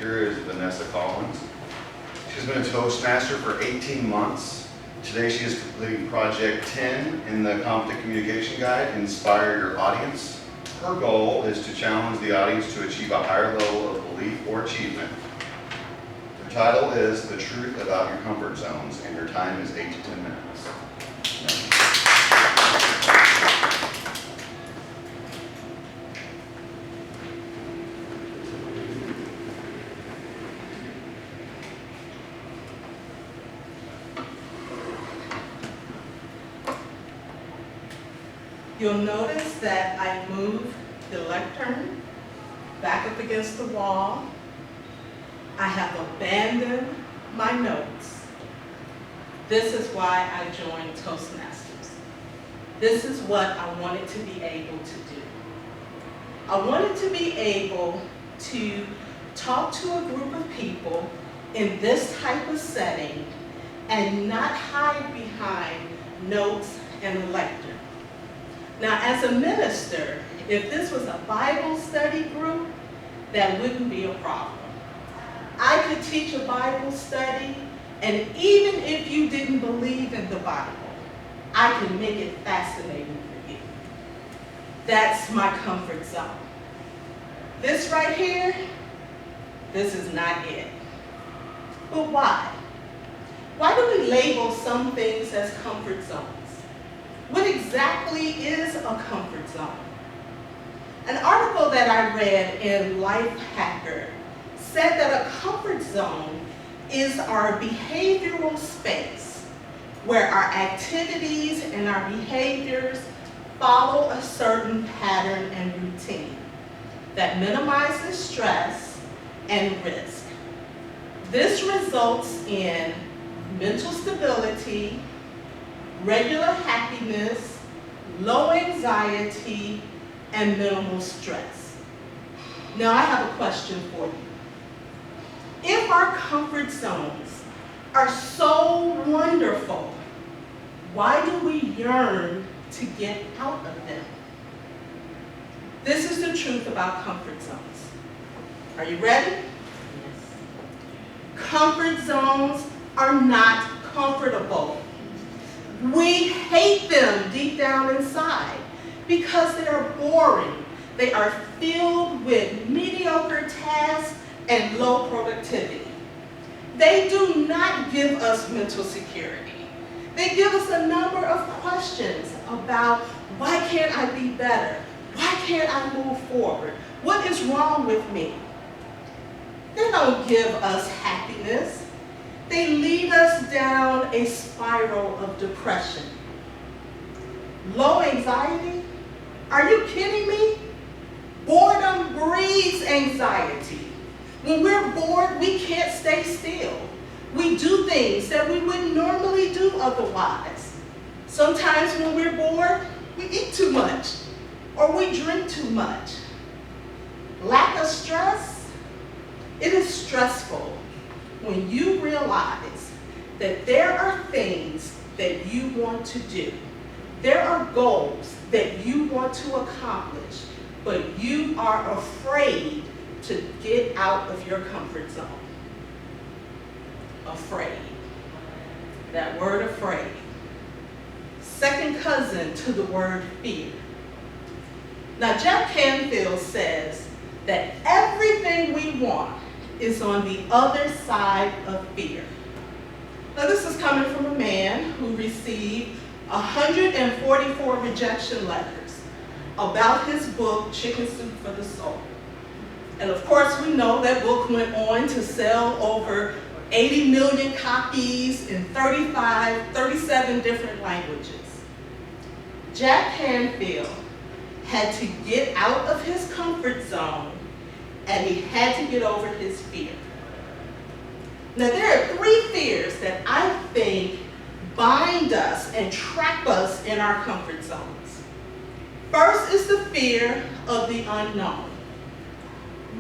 speaker is Vanessa Collins. She's been a Toastmaster for 18 months. Today she is completing Project 10 in the Competent Communication Guide, Inspire Your Audience. Her goal is to challenge the audience to achieve a higher level of belief or achievement. Her title is The Truth About Your Comfort Zones, and her time is 8 to 10 minutes. You'll notice that I moved the lectern back up against the wall. I have abandoned my notes. This is why I joined Toastmasters. This is what I wanted to be able to do. I wanted to be able to talk to a group of people in this type of setting and not hide behind notes and a lectern. Now, as a minister, if this was a Bible study group, that wouldn't be a problem. I could teach a Bible study, and even if you didn't believe in the Bible, I can make it fascinating for you. That's my comfort zone. This right here, this is not it. But why? Why do we label some things as comfort zones? What exactly is a comfort zone? An article that I read in Life Hacker said that a comfort zone is our behavioral space where our activities and our behaviors follow a certain pattern and routine that minimizes stress and risk. This results in mental stability, regular happiness, low anxiety, and minimal stress. Now I have a question for you. If our comfort zones are so wonderful, why do we yearn to get out of them? This is the truth about comfort zones. Are you ready? Yes. Comfort zones are not comfortable. We hate them deep down inside because they are boring. They are filled with mediocre tasks and low productivity. They do not give us mental security. They give us a number of questions about why can't I be better? Why can't I move forward? What is wrong with me? They don't give us happiness. They lead us down a spiral of depression. Low anxiety? Are you kidding me? Boredom breeds anxiety. When we're bored, we can't stay still. We do things that we wouldn't normally do otherwise. Sometimes when we're bored, we eat too much or we drink too much. Lack of stress? It is stressful when you realize that there are things that you want to do. There are goals that you want to accomplish, but you are afraid to get out of your comfort zone. Afraid. That word afraid. Second cousin to the word fear. Now, Jack Canfield says that everything we want is on the other side of fear. Now, this is coming from a man who received 144 rejection letters about his book, Chicken Soup for the Soul. And of course, we know that book went on to sell over 80 million copies in 37 different languages. Jack Canfield had to get out of his comfort zone, and he had to get over his fear. Now, there are 3 fears that I think bind us and trap us in our comfort zones. First is the fear of the unknown.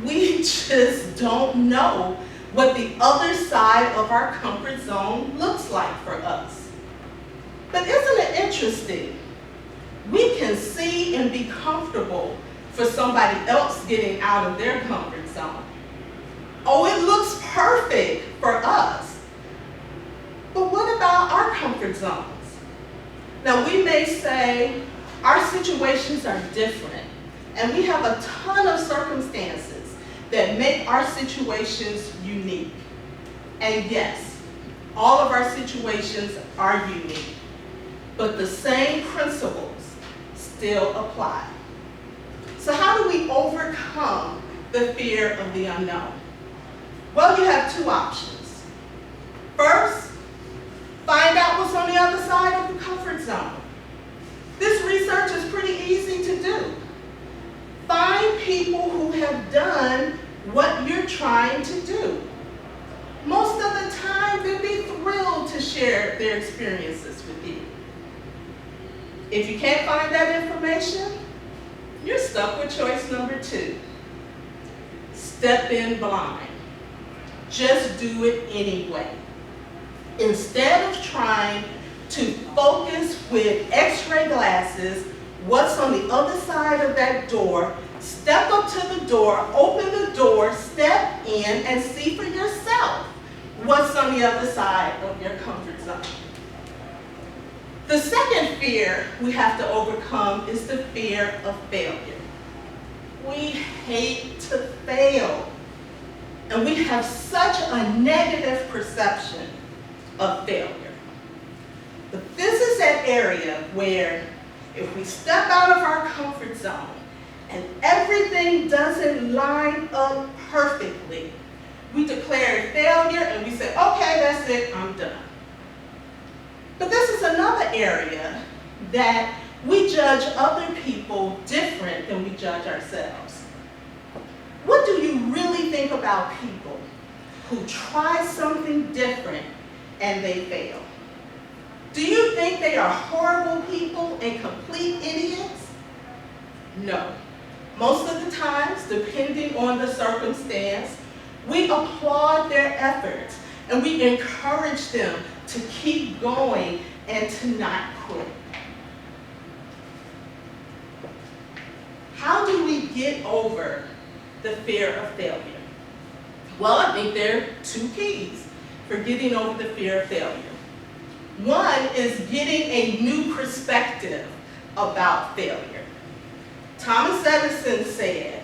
We just don't know what the other side of our comfort zone looks like for us. But isn't it interesting? We can see and be comfortable for somebody else getting out of their comfort zone. Oh, it for us. But what about our comfort zones? Now, we may say our situations are different, and we have a ton of circumstances that make our situations unique. And yes, all of our situations are unique, but the same principles still apply. So how do we overcome the fear of the unknown? Well, you have two options. First, find out what's on the other side of the comfort zone. This research is pretty easy to do. Find people who have done what you're trying to do. Most of the time, they'll be thrilled to share their experiences with you. If you can't find that information, you're stuck with choice number 2. Step in blind. Just do it anyway. Instead of trying to focus with x-ray glasses what's on the other side of that door, step up to the door, open the door, step in, and see for yourself what's on the other side of your comfort zone. The second fear we have to overcome is the fear of failure. We hate to fail, and we have such a negative perception of failure. But this is that area where if we step out of our comfort zone and everything doesn't line up perfectly, we declare failure and we say, okay, that's it, I'm done. But this is another area that we judge other people different than we judge ourselves. What do you really think about people who try something different and they fail? Do you think they are horrible people and complete idiots? No. Most of the times, depending on the circumstance, we applaud their efforts and we encourage them to keep going and to not quit. How do we get over the fear of failure? Well, I think there are 2 keys for getting over the fear of failure. One is getting a new perspective about failure. Thomas Edison said,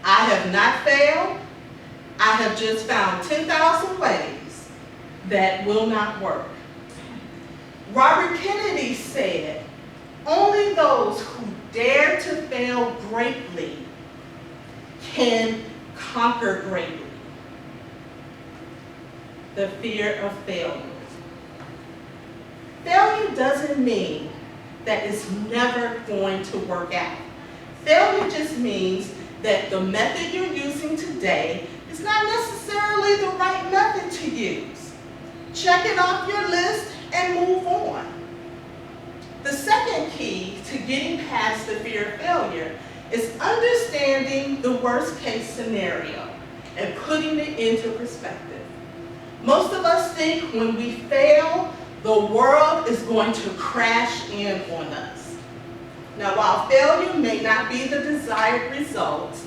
I have not failed, I have just found 10,000 ways that will not work. Robert Kennedy said, only those who dare to fail greatly can conquer greatly. The fear of failure. Failure doesn't mean that it's never going to work out. Failure just means that the method you're using today is not necessarily the right method to use. Check it off your list and move on. The second key to getting past the fear of failure is understanding the worst case scenario and putting it into perspective. Most of us think when we fail, the world is going to crash in on us. Now, while failure may not be the desired result,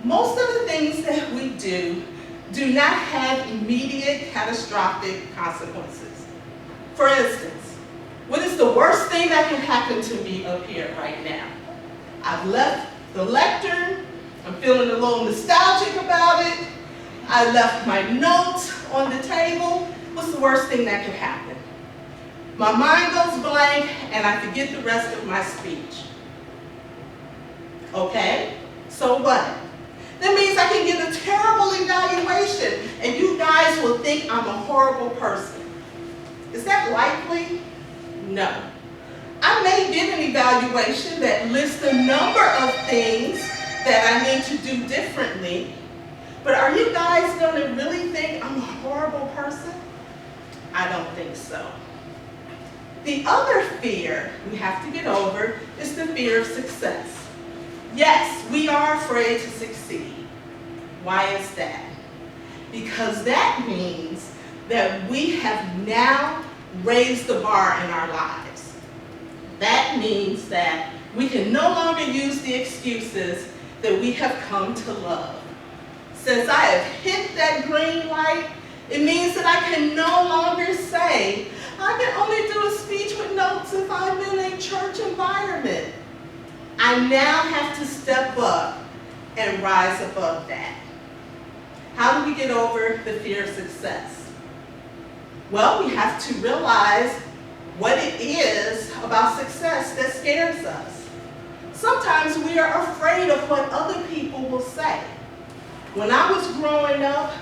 most of the things that we do not have immediate catastrophic consequences. For instance, what is the worst thing that can happen to me up here right now? I've left the lectern, I'm feeling a little nostalgic about it, I left my notes on the table. What's the worst thing that could happen? My mind goes blank and I forget the rest of my speech. Okay, so what? That means I can get a terrible evaluation and you guys will think I'm a horrible person. Is that likely? No. I may get an evaluation that lists a number of things that I need to do differently, but are you guys going to really think I'm a horrible person? I don't think so. The other fear we have to get over is the fear of success. Yes, we are afraid to succeed. Why is that? Because that means that we have now raised the bar in our lives. That means that we can no longer use the excuses that we have come to love. Since I have hit that green light, It means that I can no longer say, I can only do a speech with notes if I'm in a church environment. I now have to step up and rise above that. How do we get over the fear of success? Well, we have to realize what it is about success that scares us. Sometimes we are afraid of what other people will say. When I was growing up,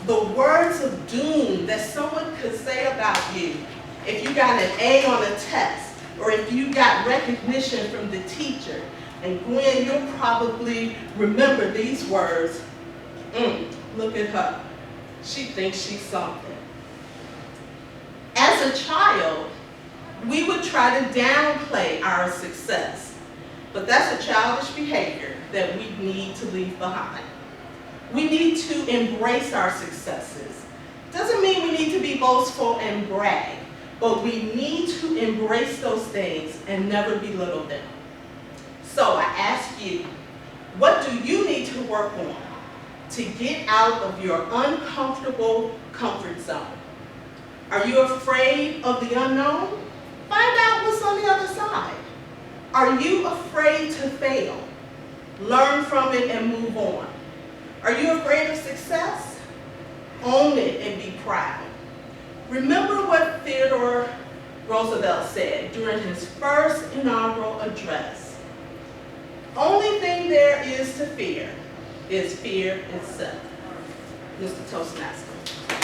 the words of doom that someone could say about you, if you got an A on a test, or if you got recognition from the teacher, and Gwen, you'll probably remember these words, look at her, she thinks she's something. As a child, we would try to downplay our success, but that's a childish behavior that we need to leave behind. We need to embrace our successes. Doesn't mean we need to be boastful and brag, but we need to embrace those things and never belittle them. So I ask you, what do you need to work on to get out of your uncomfortable comfort zone? Are you afraid of the unknown? Find out what's on the other side. Are you afraid to fail? Learn from it and move on. Are you afraid of success? Own it and be proud. Remember what Theodore Roosevelt said during his first inaugural address. Only thing there is to fear is fear itself. Mr. Toastmaster.